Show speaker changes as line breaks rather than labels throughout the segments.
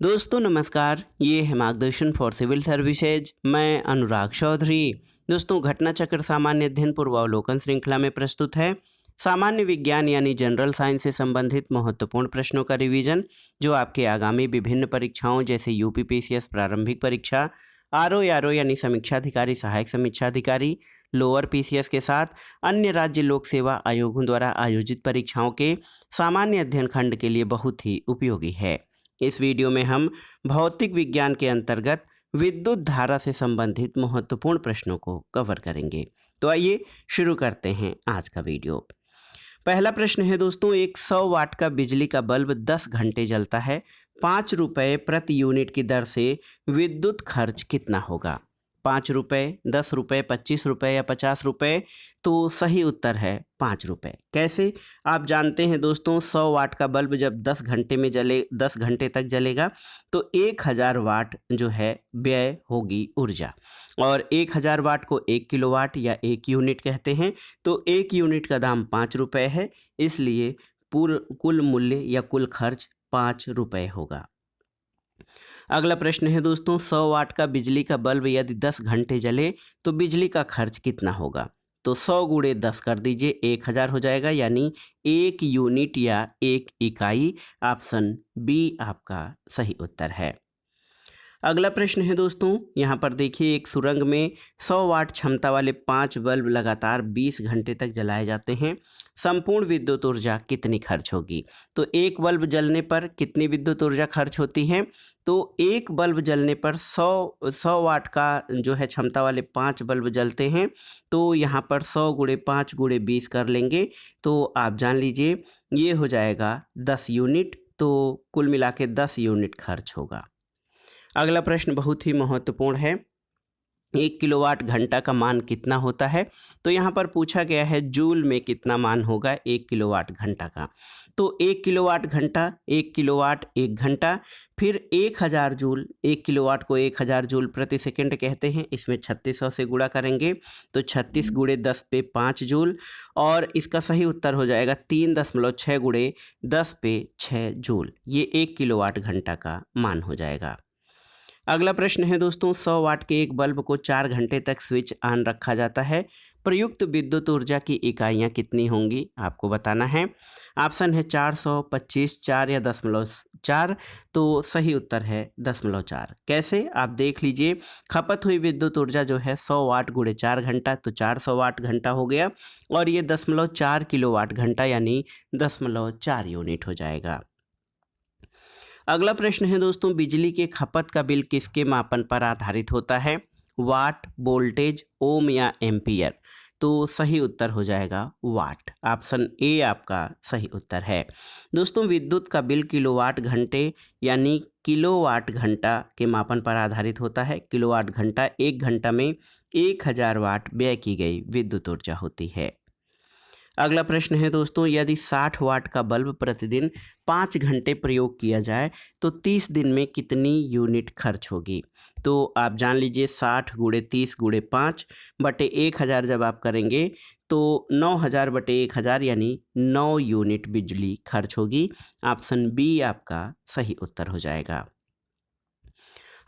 दोस्तों नमस्कार, ये है मार्गदर्शन फॉर सिविल सर्विसेज। मैं अनुराग चौधरी। दोस्तों घटना चक्र सामान्य अध्ययन पूर्वावलोकन श्रृंखला में प्रस्तुत है सामान्य विज्ञान यानी जनरल साइंस से संबंधित महत्वपूर्ण प्रश्नों का रिवीजन, जो आपके आगामी विभिन्न परीक्षाओं जैसे यूपीपीसीएस प्रारंभिक परीक्षा, आरओ यानी समीक्षा अधिकारी, सहायक समीक्षा अधिकारी, लोअर पीसीएस के साथ अन्य राज्य लोक सेवा आयोगों द्वारा आयोजित परीक्षाओं के सामान्य अध्ययन खंड के लिए बहुत ही उपयोगी है। इस वीडियो में हम भौतिक विज्ञान के अंतर्गत विद्युत धारा से संबंधित महत्वपूर्ण प्रश्नों को कवर करेंगे। तो आइए शुरू करते हैं आज का वीडियो। पहला प्रश्न है दोस्तों, एक 100 वाट का बिजली का बल्ब 10 घंटे जलता है, 5 रुपये प्रति यूनिट की दर से विद्युत खर्च कितना होगा? 5 रुपये, 10 रुपये, 25 रुपये या 50 रुपये? तो सही उत्तर है 5 रुपये। कैसे? आप जानते हैं दोस्तों, 100 वाट का बल्ब जब 10 घंटे तक जलेगा तो 1000 वाट जो है व्यय होगी ऊर्जा, और 1000 वाट को 1 किलोवाट या 1 यूनिट कहते हैं। तो 1 यूनिट का दाम 5 रुपये है, इसलिए कुल मूल्य या कुल खर्च 5 रुपये होगा। अगला प्रश्न है दोस्तों, 100 वाट का बिजली का बल्ब यदि 10 घंटे जले तो बिजली का खर्च कितना होगा? तो 100 गुणे 10 कर दीजिए, 1000 हो जाएगा, यानी 1 यूनिट या 1 इकाई। ऑप्शन बी आपका सही उत्तर है। अगला प्रश्न है दोस्तों, यहाँ पर देखिए, एक सुरंग में 100 वाट क्षमता वाले 5 बल्ब लगातार 20 घंटे तक जलाए जाते हैं। संपूर्ण विद्युत ऊर्जा कितनी खर्च होगी? तो एक बल्ब जलने पर कितनी विद्युत ऊर्जा खर्च होती है? तो एक बल्ब जलने पर 100 वाट का जो है क्षमता वाले 5 बल्ब जलते हैं। तो यहाँ पर 100 गुणे 5 गुणे 20 कर लेंगे, तो आप जान लीजिए ये हो जाएगा 10 यूनिट। तो कुल मिला के 10 यूनिट खर्च होगा। अगला प्रश्न बहुत ही महत्वपूर्ण है, 1 किलोवाट घंटा का मान कितना होता है? तो यहाँ पर पूछा गया है जूल में कितना मान होगा 1 किलोवाट घंटा का। तो 1 किलोवाट घंटा, 1 किलोवाट 1 घंटा, फिर 1000 जूल। 1 किलोवाट को 1000 जूल प्रति सेकंड कहते हैं, इसमें 3600 से गुणा करेंगे तो 36 गुणे 10 पे 5 जूल, और इसका सही उत्तर हो जाएगा 3.6 गुणे 10 पे 6 जूल। ये 1 किलोवाट घंटा का मान हो जाएगा। अगला प्रश्न है दोस्तों, 100 वाट के एक बल्ब को 4 घंटे तक स्विच ऑन रखा जाता है, प्रयुक्त विद्युत ऊर्जा की इकाइयाँ कितनी होंगी? आपको बताना है। ऑप्शन है 400, 25, 4 या 0.4। तो सही उत्तर है 0.4। कैसे? आप देख लीजिए, खपत हुई विद्युत ऊर्जा जो है 100 वाट गुणे 4 घंटा, तो 400 वाट घंटा हो गया, और ये 0.4 किलोवाट घंटा यानी 0.4 यूनिट हो जाएगा। अगला प्रश्न है दोस्तों, बिजली के खपत का बिल किसके मापन पर आधारित होता है? वाट, वोल्टेज, ओम या एम्पियर? तो सही उत्तर हो जाएगा वाट। ऑप्शन ए आपका सही उत्तर है। दोस्तों विद्युत का बिल किलोवाट घंटे यानी किलोवाट घंटा के मापन पर आधारित होता है। किलोवाट घंटा, 1 घंटा में 1000 वाट व्यय की गई विद्युत ऊर्जा होती है। अगला प्रश्न है दोस्तों, यदि 60 वाट का बल्ब प्रतिदिन 5 घंटे प्रयोग किया जाए तो 30 दिन में कितनी यूनिट खर्च होगी? तो आप जान लीजिए, 60 गुणे 30 गुणे 5 बटे 1000 जब आप करेंगे तो 9000 बटे 1000 यानी 9 यूनिट बिजली खर्च होगी। ऑप्शन बी आपका सही उत्तर हो जाएगा।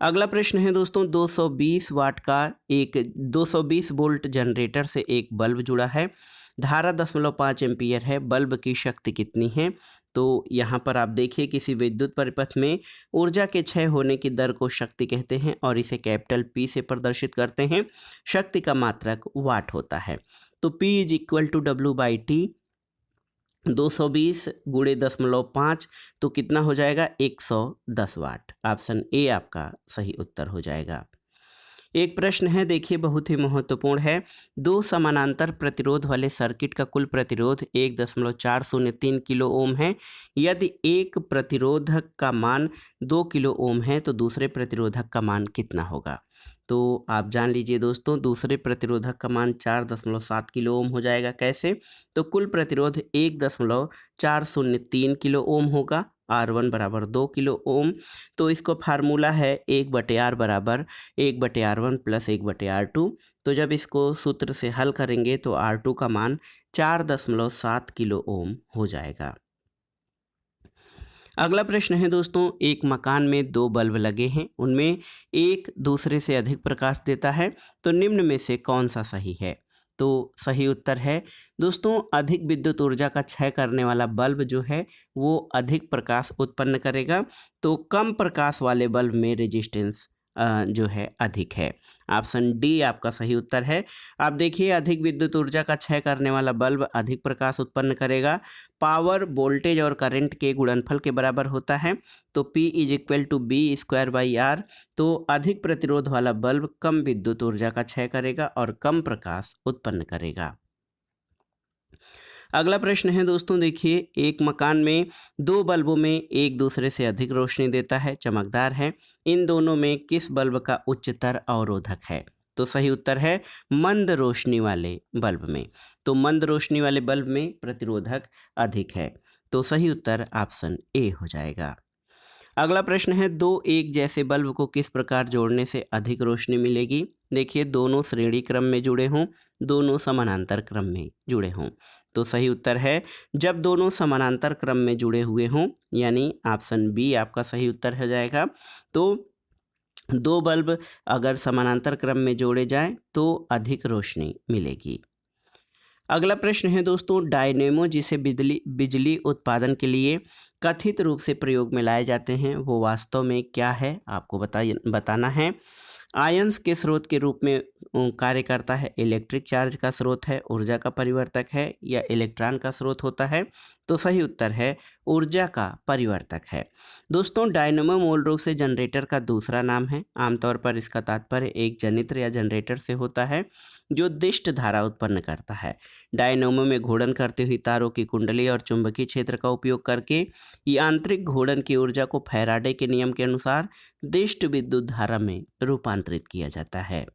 अगला प्रश्न है दोस्तों, 220 वाट का एक 220 वोल्ट जनरेटर से एक बल्ब जुड़ा है, धारा 0.5 एम्पीयर है, बल्ब की शक्ति कितनी है? तो यहाँ पर आप देखिए, किसी विद्युत परिपथ में ऊर्जा के क्षय होने की दर को शक्ति कहते हैं, और इसे कैपिटल P से प्रदर्शित करते हैं। शक्ति का मात्रक वाट होता है। तो P = W/T। 220 गुणे 0.5 तो कितना हो जाएगा? 110 वाट। ऑप्शन ए आपका सही उत्तर हो जाएगा। एक प्रश्न है, देखिए बहुत ही महत्वपूर्ण है, 2 समानांतर प्रतिरोध वाले सर्किट का कुल प्रतिरोध 1.403 किलो ओम है। यदि एक प्रतिरोधक का मान 2 किलो ओम है तो दूसरे प्रतिरोधक का मान कितना होगा? तो आप जान लीजिए दोस्तों, दूसरे प्रतिरोधक का मान 4.7 किलो ओम हो जाएगा। कैसे? तो कुल प्रतिरोध 1.403 किलो ओम होगा, R1 बराबर 2 किलो ओम। तो इसको फार्मूला है 1/R बराबर 1/R1 प्लस 1/R2। तो जब इसको सूत्र से हल करेंगे तो R2 का मान 4.7 किलो ओम हो जाएगा। अगला प्रश्न है दोस्तों, एक मकान में दो बल्ब लगे हैं, उनमें एक दूसरे से अधिक प्रकाश देता है, तो निम्न में से कौन सा सही है? तो सही उत्तर है दोस्तों, अधिक विद्युत ऊर्जा का क्षय करने वाला बल्ब जो है वो अधिक प्रकाश उत्पन्न करेगा, तो कम प्रकाश वाले बल्ब में रेजिस्टेंस जो है अधिक है। ऑप्शन डी आपका सही उत्तर है। आप देखिए, अधिक विद्युत ऊर्जा का क्षय करने वाला बल्ब अधिक प्रकाश उत्पन्न करेगा। पावर वोल्टेज और करंट के गुणनफल के बराबर होता है, तो P is equal to V square by R. तो अधिक प्रतिरोध वाला बल्ब कम विद्युत ऊर्जा का क्षय करेगा और कम प्रकाश उत्पन्न करेगा। अगला प्रश्न है दोस्तों, देखिए, एक मकान में दो बल्बों में एक दूसरे से अधिक रोशनी देता है, चमकदार है, इन दोनों में किस बल्ब का उच्चतर अवरोधक है? तो सही उत्तर है मंद रोशनी वाले बल्ब में। तो मंद रोशनी वाले बल्ब में प्रतिरोधक अधिक है, तो सही उत्तर ऑप्शन ए हो जाएगा। अगला प्रश्न है, दो एक जैसे बल्ब को किस प्रकार जोड़ने से अधिक रोशनी मिलेगी? देखिए, दोनों श्रेणी क्रम में जुड़े हों, दोनों समानांतर क्रम में जुड़े हों। तो सही उत्तर है जब दोनों समानांतर क्रम में जुड़े हुए हों, यानी ऑप्शन बी आपका सही उत्तर हो जाएगा। तो दो बल्ब अगर समानांतर क्रम में जोड़े जाएं तो अधिक रोशनी मिलेगी। अगला प्रश्न है दोस्तों, डायनेमो जिसे बिजली बिजली उत्पादन के लिए कथित रूप से प्रयोग में लाए जाते हैं, वो वास्तव में क्या है? आपको बताना है। आयंस के स्रोत के रूप में कार्य करता है, इलेक्ट्रिक चार्ज का स्रोत है, ऊर्जा का परिवर्तक है, या इलेक्ट्रॉन का स्रोत होता है? तो सही उत्तर है ऊर्जा का परिवर्तक है। दोस्तों, डायनेमो मूल रूप से जनरेटर का दूसरा नाम है। आमतौर पर इसका तात्पर्य एक जनित्र या जनरेटर से होता है जो दिष्ट धारा उत्पन्न करता है। डायनेमो में घूर्णन करती हुई तारों की कुंडली और चुंबकीय क्षेत्र का उपयोग करके यांत्रिक घूर्णन की ऊर्जा को फैराडे के नियम के अनुसार दिष्ट विद्युत धारा में रूपांतरित किया जाता है।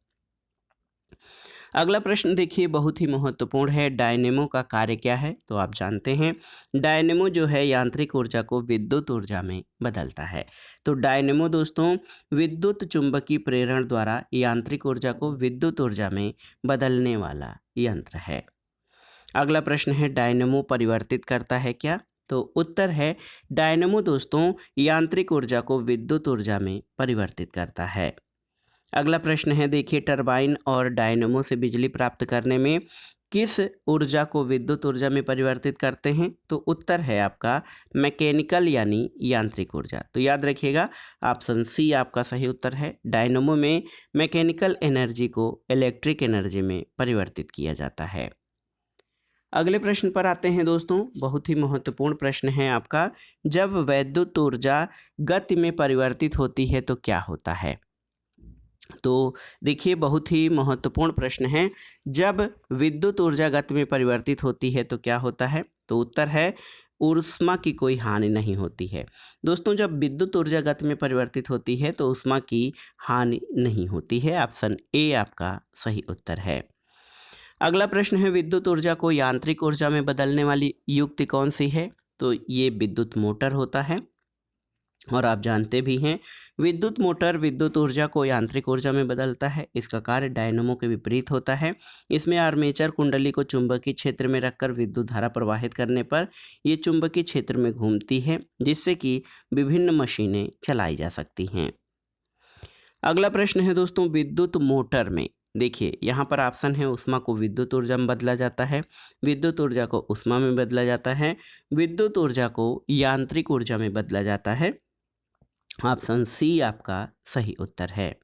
अगला प्रश्न देखिए, बहुत ही महत्वपूर्ण है, डायनेमो का कार्य क्या है? तो आप जानते हैं, डायनेमो जो है यांत्रिक ऊर्जा को विद्युत ऊर्जा में बदलता है। तो डायनेमो दोस्तों विद्युत चुंबकीय प्रेरण द्वारा यांत्रिक ऊर्जा को विद्युत ऊर्जा में बदलने वाला यंत्र है। अगला प्रश्न है, डायनेमो परिवर्तित करता है क्या? तो उत्तर है डायनेमो दोस्तों यांत्रिक ऊर्जा को विद्युत ऊर्जा में परिवर्तित करता है। अगला प्रश्न है, देखिए, टरबाइन और डायनेमो से बिजली प्राप्त करने में किस ऊर्जा को विद्युत ऊर्जा में परिवर्तित करते हैं? तो उत्तर है आपका मैकेनिकल यानी यांत्रिक ऊर्जा। तो याद रखिएगा, ऑप्शन सी आपका सही उत्तर है। डायनेमो में मैकेनिकल एनर्जी को इलेक्ट्रिक एनर्जी में परिवर्तित किया जाता है। अगले प्रश्न पर आते हैं दोस्तों, बहुत ही महत्वपूर्ण प्रश्न है आपका, जब वैद्युत ऊर्जा गति में परिवर्तित होती है तो क्या होता है? तो देखिए, बहुत ही महत्वपूर्ण प्रश्न है, जब विद्युत ऊर्जा गति में परिवर्तित होती है तो क्या होता है? तो उत्तर है ऊष्मा की कोई हानि नहीं होती है। दोस्तों, जब विद्युत ऊर्जा गति में परिवर्तित होती है तो ऊष्मा की हानि नहीं होती है। ऑप्शन ए आपका सही उत्तर है। अगला प्रश्न है, विद्युत ऊर्जा को यांत्रिक ऊर्जा में बदलने वाली युक्ति कौन सी है? तो ये विद्युत मोटर होता है, और आप जानते भी हैं विद्युत मोटर विद्युत ऊर्जा को यांत्रिक ऊर्जा में बदलता है। इसका कार्य डायनेमो के विपरीत होता है। इसमें आर्मेचर कुंडली को चुंबकीय क्षेत्र में रखकर विद्युत धारा प्रवाहित करने पर ये चुंबकीय क्षेत्र में घूमती है, जिससे कि विभिन्न मशीनें चलाई जा सकती हैं। अगला प्रश्न है दोस्तों, विद्युत मोटर में देखिए, यहाँ पर ऑप्शन है, ऊष्मा को विद्युत ऊर्जा में बदला जाता है, विद्युत ऊर्जा को ऊष्मा में बदला जाता है, विद्युत ऊर्जा को यांत्रिक ऊर्जा में बदला जाता है। ऑप्शन सी आपका सही उत्तर है।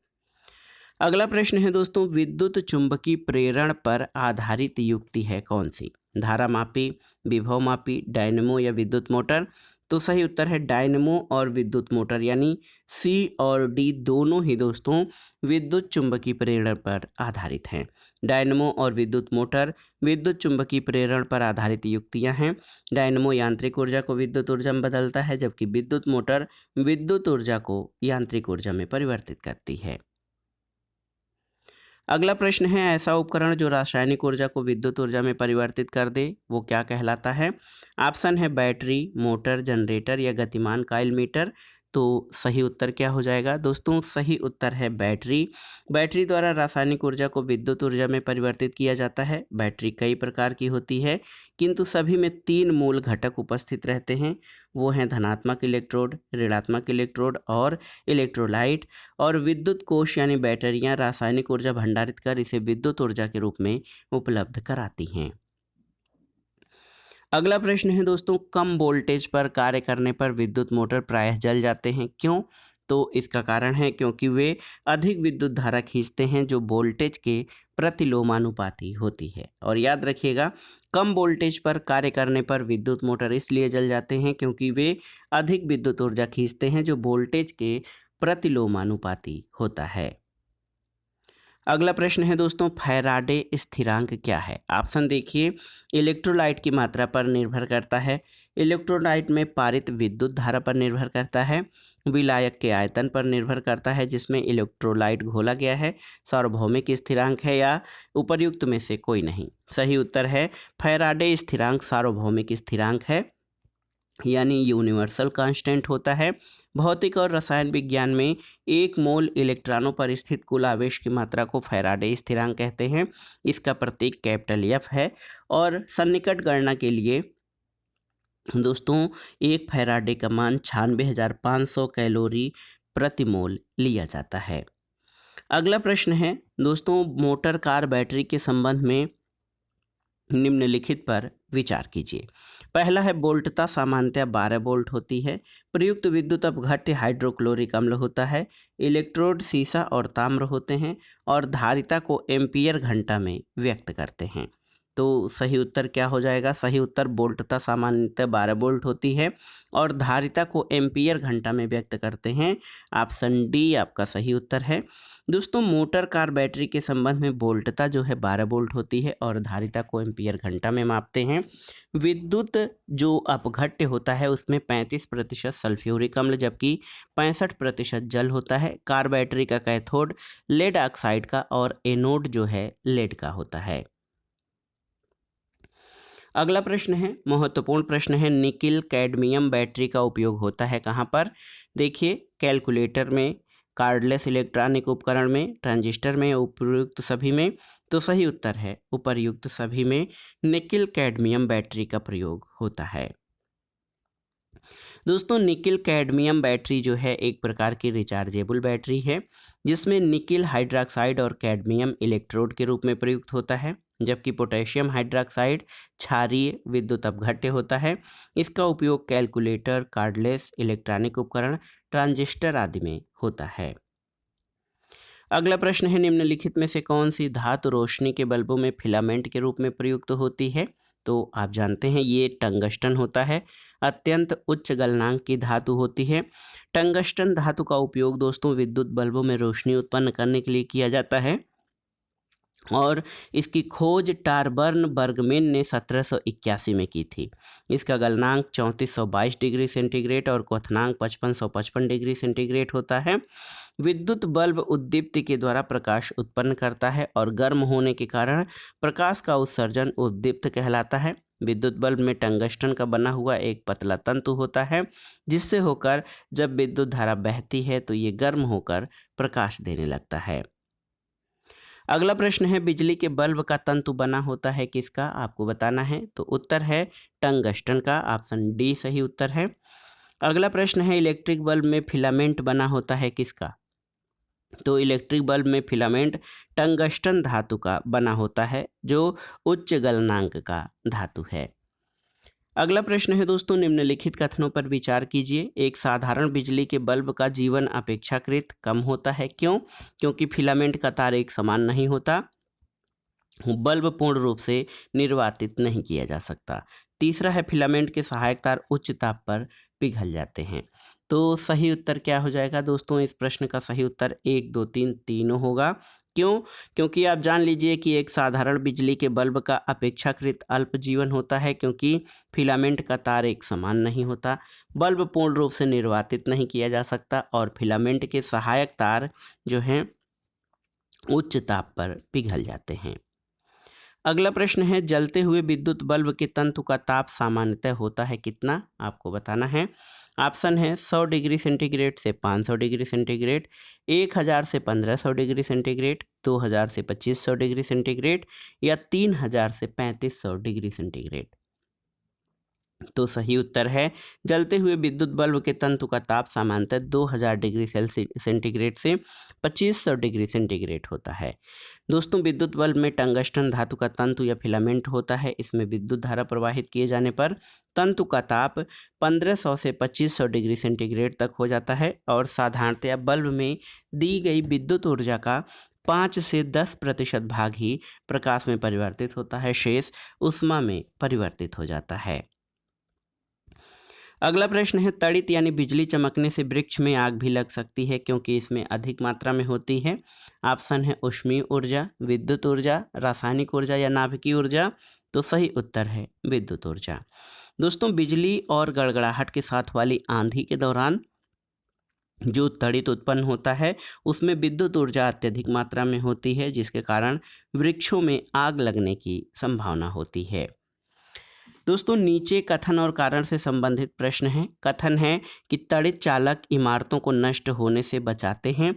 अगला प्रश्न है दोस्तों, विद्युत चुंबकीय प्रेरण पर आधारित युक्ति है कौन सी? धारा मापी, विभव मापी, डायनेमो या विद्युत मोटर? तो सही उत्तर है डायनेमो और विद्युत मोटर, यानी सी और डी दोनों ही दोस्तों विद्युत चुंबकीय प्रेरण पर आधारित हैं। डायनेमो और विद्युत मोटर विद्युत चुंबकीय प्रेरण पर आधारित युक्तियां हैं। डायनेमो यांत्रिक ऊर्जा को विद्युत ऊर्जा में बदलता है, जबकि विद्युत मोटर विद्युत ऊर्जा को यांत्रिक ऊर्जा में परिवर्तित करती है। अगला प्रश्न है, ऐसा उपकरण जो रासायनिक ऊर्जा को विद्युत ऊर्जा में परिवर्तित कर दे, वो क्या कहलाता है? ऑप्शन है बैटरी, मोटर, जनरेटर या गतिमान कॉइल मीटर। तो सही उत्तर क्या हो जाएगा दोस्तों? सही उत्तर है बैटरी। बैटरी द्वारा रासायनिक ऊर्जा को विद्युत ऊर्जा में परिवर्तित किया जाता है। बैटरी कई प्रकार की होती है, किंतु सभी में 3 मूल घटक उपस्थित रहते हैं। वो हैं धनात्मक इलेक्ट्रोड, ऋणात्मक इलेक्ट्रोड और इलेक्ट्रोलाइट। और विद्युत कोश यानी बैटरियां रासायनिक ऊर्जा भंडारित कर इसे विद्युत ऊर्जा के रूप में उपलब्ध कराती हैं। अगला प्रश्न है दोस्तों, कम वोल्टेज पर कार्य करने पर विद्युत मोटर प्रायः जल जाते हैं, क्यों? तो इसका कारण है क्योंकि वे अधिक विद्युत धारा खींचते हैं जो वोल्टेज के प्रतिलोमानुपाती होती है। और याद रखिएगा, कम वोल्टेज पर कार्य करने पर विद्युत मोटर इसलिए जल जाते हैं क्योंकि वे अधिक विद्युत ऊर्जा खींचते हैं जो वोल्टेज के प्रतिलोमानुपाती होता है। अगला प्रश्न है दोस्तों, फैराडे स्थिरांक क्या है? ऑप्शन देखिए, इलेक्ट्रोलाइट की मात्रा पर निर्भर करता है, इलेक्ट्रोलाइट में पारित विद्युत धारा पर निर्भर करता है, विलायक के आयतन पर निर्भर करता है जिसमें इलेक्ट्रोलाइट घोला गया है, सार्वभौमिक स्थिरांक है या उपर्युक्त में से कोई नहीं। सही उत्तर है फैराडे स्थिरांक सार्वभौमिक स्थिरांक है, यानी यूनिवर्सल कांस्टेंट होता है। भौतिक और रसायन विज्ञान में 1 मोल इलेक्ट्रॉनों पर स्थित कुल आवेश की मात्रा को फैराडे स्थिरांक कहते हैं। इसका प्रतीक कैपिटल एफ है। और सन्निकट गणना के लिए दोस्तों 1 फैराडे का मान 96,500 कैलोरी प्रति मोल लिया जाता है। अगला प्रश्न है दोस्तों, मोटर कार बैटरी के संबंध में निम्नलिखित पर विचार कीजिए। पहला है, वोल्टता सामान्यतः 12 वोल्ट होती है। प्रयुक्त विद्युत अपघट्य हाइड्रोक्लोरिक अम्ल होता है। इलेक्ट्रोड सीसा और ताम्र होते हैं और धारिता को एम्पियर घंटा में व्यक्त करते हैं। तो सही उत्तर क्या हो जाएगा? सही उत्तर वोल्टता सामान्यतः 12 वोल्ट होती है और धारिता को एम्पियर घंटा में व्यक्त करते हैं। ऑप्शन डी आपका सही उत्तर है। दोस्तों, मोटर कार बैटरी के संबंध में वोल्टता जो है 12 वोल्ट होती है और धारिता को एम्पियर घंटा में मापते हैं। विद्युत जो अपघट्य होता है उसमें 35% सल्फ्यूरिक अम्ल जबकि 65% जल होता है। कार बैटरी का कैथोड लेड ऑक्साइड का और एनोड जो है लेड का होता है। अगला प्रश्न है, महत्वपूर्ण प्रश्न है, निकिल कैडमियम बैटरी का उपयोग होता है कहाँ पर? देखिए, कैलकुलेटर में, कार्डलेस इलेक्ट्रॉनिक उपकरण में, ट्रांजिस्टर में, उपर्युक्त सभी में। तो सही उत्तर है उपर्युक्त सभी में निकिल कैडमियम बैटरी का प्रयोग होता है। दोस्तों, निकिल कैडमियम बैटरी जो है एक प्रकार की रिचार्जेबल बैटरी है जिसमें निकिल हाइड्रोक्साइड और कैडमियम इलेक्ट्रोड के रूप में प्रयुक्त होता है, जबकि पोटेशियम हाइड्रोक्साइड क्षारीय विद्युत अपघट्य होता है। इसका उपयोग कैलकुलेटर, कार्डलेस इलेक्ट्रॉनिक उपकरण, ट्रांजिस्टर आदि में होता है। अगला प्रश्न है, निम्नलिखित में से कौन सी धातु रोशनी के बल्बों में फिलामेंट के रूप में प्रयुक्त होती है? तो आप जानते हैं ये टंगस्टन होता है, अत्यंत उच्च गलनांक की धातु होती है। टंगस्टन धातु का उपयोग दोस्तों विद्युत बल्बों में रोशनी उत्पन्न करने के लिए किया जाता है और इसकी खोज टारबर्न बर्गमेन ने 1781 में की थी। इसका गलनांक 3422 डिग्री सेंटीग्रेड और क्वथनांक 5555 डिग्री सेंटीग्रेड होता है। विद्युत बल्ब उद्दीप्ति के द्वारा प्रकाश उत्पन्न करता है और गर्म होने के कारण प्रकाश का उत्सर्जन उद्दीप्त कहलाता है। विद्युत बल्ब में टंगस्टन का बना हुआ एक पतला तंतु होता है जिससे होकर जब विद्युत धारा बहती है तो ये गर्म होकर प्रकाश देने लगता है। अगला प्रश्न है, बिजली के बल्ब का तंतु बना होता है किसका? आपको बताना है। तो उत्तर है टंगस्टन का, ऑप्शन डी सही उत्तर है। अगला प्रश्न है, इलेक्ट्रिक बल्ब में फिलामेंट बना होता है किसका? तो इलेक्ट्रिक बल्ब में फिलामेंट टंगस्टन धातु का बना होता है जो उच्च गलनांक का धातु है। अगला प्रश्न है दोस्तों, निम्नलिखित कथनों पर विचार कीजिए। एक साधारण बिजली के बल्ब का जीवन अपेक्षाकृत कम होता है, क्यों? क्योंकि फिलामेंट का तार एक समान नहीं होता, बल्ब पूर्ण रूप से निर्वातित नहीं किया जा सकता। तीसरा है, फिलामेंट के सहायक तार उच्च ताप पर पिघल जाते हैं। तो सही उत्तर क्या हो जाएगा दोस्तों? इस प्रश्न का सही उत्तर 1, 2, 3 तीनों होगा। क्यों? क्योंकि आप जान लीजिए कि एक साधारण बिजली के बल्ब का अपेक्षाकृत अल्प जीवन होता है क्योंकि फिलामेंट का तार एक समान नहीं होता, बल्ब पूर्ण रूप से निर्वातित नहीं किया जा सकता और फिलामेंट के सहायक तार जो हैं उच्च ताप पर पिघल जाते हैं। अगला प्रश्न है, जलते हुए विद्युत बल्ब के तंतु का ताप सामान्यतः होता है कितना? आपको बताना है। ऑप्शन है 100 डिग्री सेंटीग्रेड से 500 डिग्री सेंटीग्रेड, 1000 से 1500 डिग्री सेंटीग्रेड, 2000 से 2500 डिग्री सेंटीग्रेड या 3000 से 3500 डिग्री सेंटीग्रेड। तो सही उत्तर है जलते हुए विद्युत बल्ब के तंतु का ताप सामान्यतः 2000 डिग्री सेंटीग्रेड से 2500 डिग्री सेंटीग्रेड होता है। दोस्तों, विद्युत बल्ब में टंगस्टन धातु का तंतु या फिलामेंट होता है। इसमें विद्युत धारा प्रवाहित किए जाने पर तंतु का ताप 1500 से 2500 डिग्री सेंटीग्रेड तक हो जाता है और साधारणतया बल्ब में दी गई विद्युत ऊर्जा का 5 से 10% भाग ही प्रकाश में परिवर्तित होता है, शेष ऊष्मा में परिवर्तित हो जाता है। अगला प्रश्न है, तड़ित यानी बिजली चमकने से वृक्ष में आग भी लग सकती है क्योंकि इसमें अधिक मात्रा में होती है। ऑप्शन है ऊष्मीय ऊर्जा, विद्युत ऊर्जा, रासायनिक ऊर्जा या नाभिकीय ऊर्जा। तो सही उत्तर है विद्युत ऊर्जा। दोस्तों, बिजली और गड़गड़ाहट के साथ वाली आंधी के दौरान जो तड़ित उत्पन्न होता है उसमें विद्युत ऊर्जा अत्यधिक मात्रा में होती है, जिसके कारण वृक्षों में आग लगने की संभावना होती है। दोस्तों, नीचे कथन और कारण से संबंधित प्रश्न है। कथन है कि तड़ित चालक इमारतों को नष्ट होने से बचाते हैं।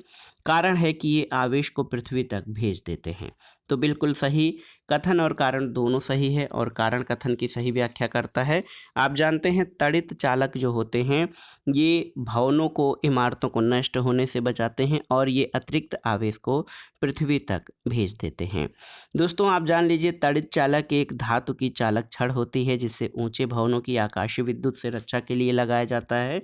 कारण है कि ये आवेश को पृथ्वी तक भेज देते हैं। तो बिल्कुल सही, कथन और कारण दोनों सही है और कारण कथन की सही व्याख्या करता है। आप जानते हैं तड़ित चालक जो होते हैं ये भवनों को, इमारतों को नष्ट होने से बचाते हैं और ये अतिरिक्त आवेश को पृथ्वी तक भेज देते हैं। दोस्तों, आप जान लीजिए तड़ित चालक एक धातु की चालक छड़ होती है जिससे ऊंचे भवनों की आकाशीय विद्युत से रक्षा के लिए लगाया जाता है।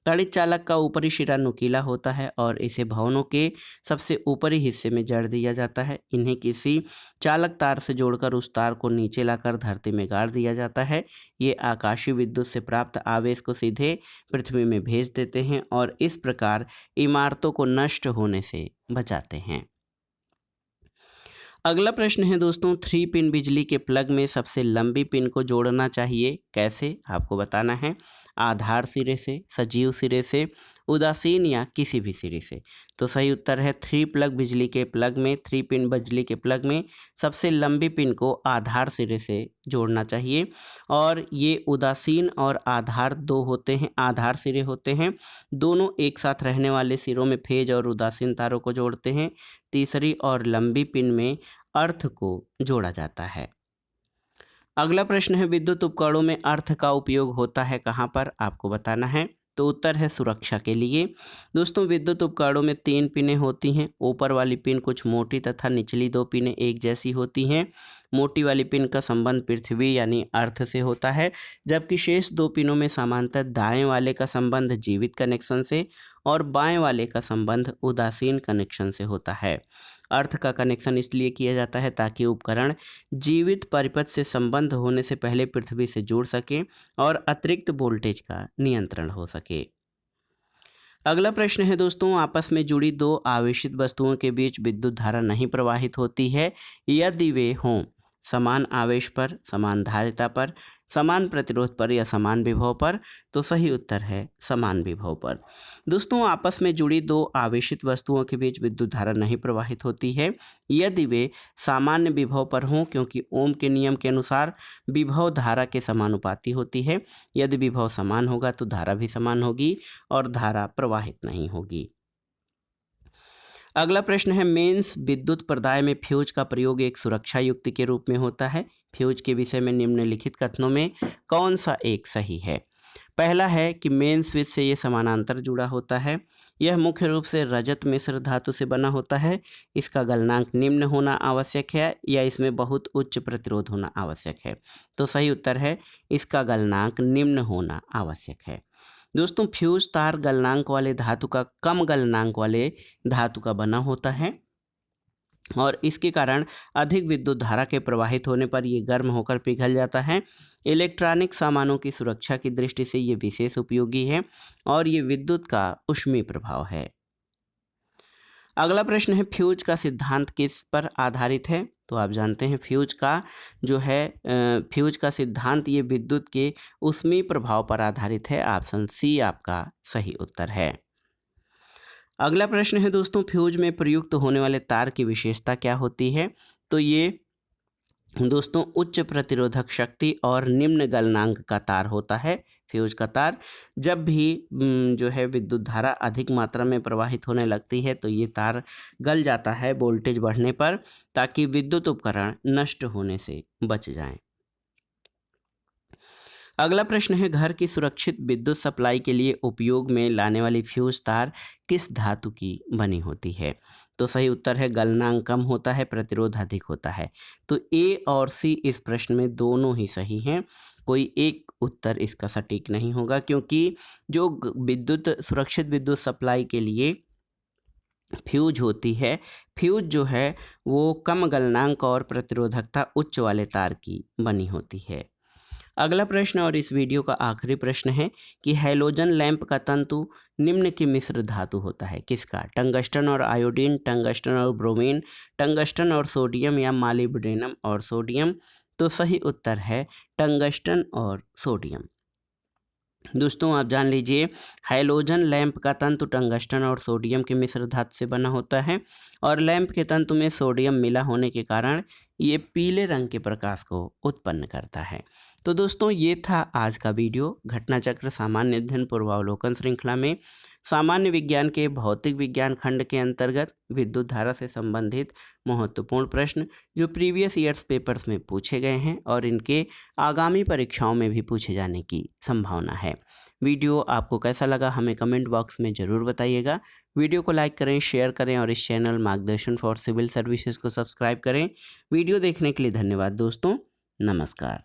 तड़ित चालक का ऊपरी सिरा नुकीला होता है और इसे भवनों के सबसे ऊपरी हिस्से में जड़ दिया जाता है। इन्हें किसी चालक तार से जोड़कर उस तार को नीचे लाकर धरती में गाड़ दिया जाता है। ये आकाशीय विद्युत से प्राप्त आवेश को सीधे पृथ्वी में भेज देते हैं और इस प्रकार इमारतों को नष्ट होने से बचाते हैं। अगला प्रश्न है दोस्तों, 3 पिन बिजली के प्लग में सबसे लंबी पिन को जोड़ना चाहिए, कैसे? आपको बताना है। आधार सिरे से, सजीव सिरे से, उदासीन या किसी भी सिरे से। तो सही उत्तर है 3 पिन बिजली के प्लग में सबसे लंबी पिन को आधार सिरे से जोड़ना चाहिए और ये उदासीन और आधार आधार सिरे होते हैं। दोनों एक साथ रहने वाले सिरों में फेज और उदासीन तारों को जोड़ते हैं। तीसरी और लंबी पिन में अर्थ को जोड़ा जाता है। अगला प्रश्न है, विद्युत उपकरणों में अर्थ का उपयोग होता है कहाँ पर? आपको बताना है। तो उत्तर है सुरक्षा के लिए। दोस्तों, विद्युत उपकरणों में 3 पिनें होती हैं। ऊपर वाली पिन कुछ मोटी तथा निचली 2 पिनें एक जैसी होती हैं। मोटी वाली पिन का संबंध पृथ्वी यानी अर्थ से होता है, जबकि शेष 2 पिनों में सामान्यतः दाएं वाले का संबंध जीवित कनेक्शन से और बाएं वाले का संबंध उदासीन कनेक्शन से होता है। अर्थ का कनेक्शन इसलिए किया जाता है ताकि उपकरण जीवित परिपथ से संबंध होने से पहले पृथ्वी से जुड़ सके और अतिरिक्त वोल्टेज का नियंत्रण हो सके। अगला प्रश्न है दोस्तों, आपस में जुड़ी 2 आवेशित वस्तुओं के बीच विद्युत धारा नहीं प्रवाहित होती है यदि वे हों समान आवेश पर, समान धारिता पर, समान प्रतिरोध पर या समान विभव पर। तो सही उत्तर है समान विभव पर। दोस्तों, आपस में जुड़ी 2 आवेशित वस्तुओं के बीच विद्युत धारा नहीं प्रवाहित होती है यदि वे सामान्य विभव पर हों, क्योंकि ओम के नियम के अनुसार विभव धारा के समानुपाती होती है। यदि विभव समान होगा तो धारा भी समान होगी और धारा प्रवाहित नहीं होगी। अगला प्रश्न है, मेंस विद्युत प्रदाय में फ्यूज का प्रयोग एक सुरक्षा युक्ति के रूप में होता है। फ्यूज के विषय में निम्नलिखित कथनों में कौन सा एक सही है? पहला है कि मेन स्विच से ये समानांतर जुड़ा होता है। यह मुख्य रूप से रजत मिश्र धातु से बना होता है। इसका गलनांक निम्न होना आवश्यक है या इसमें बहुत उच्च प्रतिरोध होना आवश्यक है। तो सही उत्तर है इसका गलनांक निम्न होना आवश्यक है। दोस्तों, फ्यूज तार गलनांक वाले धातु का कम गलनांक वाले धातु का बना होता है और इसके कारण अधिक विद्युत धारा के प्रवाहित होने पर ये गर्म होकर पिघल जाता है। इलेक्ट्रॉनिक सामानों की सुरक्षा की दृष्टि से ये विशेष उपयोगी है और ये विद्युत का ऊष्मीय प्रभाव है। अगला प्रश्न है, फ्यूज का सिद्धांत किस पर आधारित है? तो आप जानते हैं फ्यूज का सिद्धांत ये विद्युत के ऊष्मीय प्रभाव पर आधारित है। ऑप्शन सी आपका सही उत्तर है। अगला प्रश्न है दोस्तों, फ्यूज में प्रयुक्त होने वाले तार की विशेषता क्या होती है? तो ये दोस्तों उच्च प्रतिरोधक शक्ति और निम्न गलनांक का तार होता है फ्यूज का तार। जब भी जो है विद्युत धारा अधिक मात्रा में प्रवाहित होने लगती है तो ये तार गल जाता है वोल्टेज बढ़ने पर, ताकि विद्युत उपकरण नष्ट होने से बच जाएं। अगला प्रश्न है, घर की सुरक्षित विद्युत सप्लाई के लिए उपयोग में लाने वाली फ्यूज तार किस धातु की बनी होती है? तो सही उत्तर है गलनांक कम होता है, प्रतिरोध अधिक होता है। तो ए और सी इस प्रश्न में दोनों ही सही हैं। कोई एक उत्तर इसका सटीक नहीं होगा, क्योंकि जो विद्युत सुरक्षित विद्युत सप्लाई के लिए फ्यूज होती है, फ्यूज जो है वो कम गलनांक और प्रतिरोधकता उच्च वाले तार की बनी होती है। अगला प्रश्न और इस वीडियो का आखिरी प्रश्न है कि हैलोजन लैंप का तंतु निम्न की मिश्र धातु होता है किसका? टंगस्टन और आयोडीन, टंगस्टन और ब्रोमीन, टंगस्टन और सोडियम या मालिब्डेनम और सोडियम। तो सही उत्तर है टंगस्टन और सोडियम। दोस्तों आप जान लीजिए, हैलोजन लैंप का तंतु टंगस्टन और सोडियम के मिश्र धातु से बना होता है और लैंप के तंतु में सोडियम मिला होने के कारण ये पीले रंग के प्रकाश को उत्पन्न करता है। तो दोस्तों ये था आज का वीडियो घटना चक्र सामान्य अध्ययन पूर्वावलोकन श्रृंखला में सामान्य विज्ञान के भौतिक विज्ञान खंड के अंतर्गत विद्युत धारा से संबंधित महत्वपूर्ण प्रश्न जो प्रीवियस ईयर्स पेपर्स में पूछे गए हैं और इनके आगामी परीक्षाओं में भी पूछे जाने की संभावना है। वीडियो आपको कैसा लगा हमें कमेंट बॉक्स में ज़रूर बताइएगा। वीडियो को लाइक करें, शेयर करें और इस चैनल मार्गदर्शन फॉर सिविल सर्विसेज को सब्सक्राइब करें। वीडियो देखने के लिए धन्यवाद दोस्तों। नमस्कार।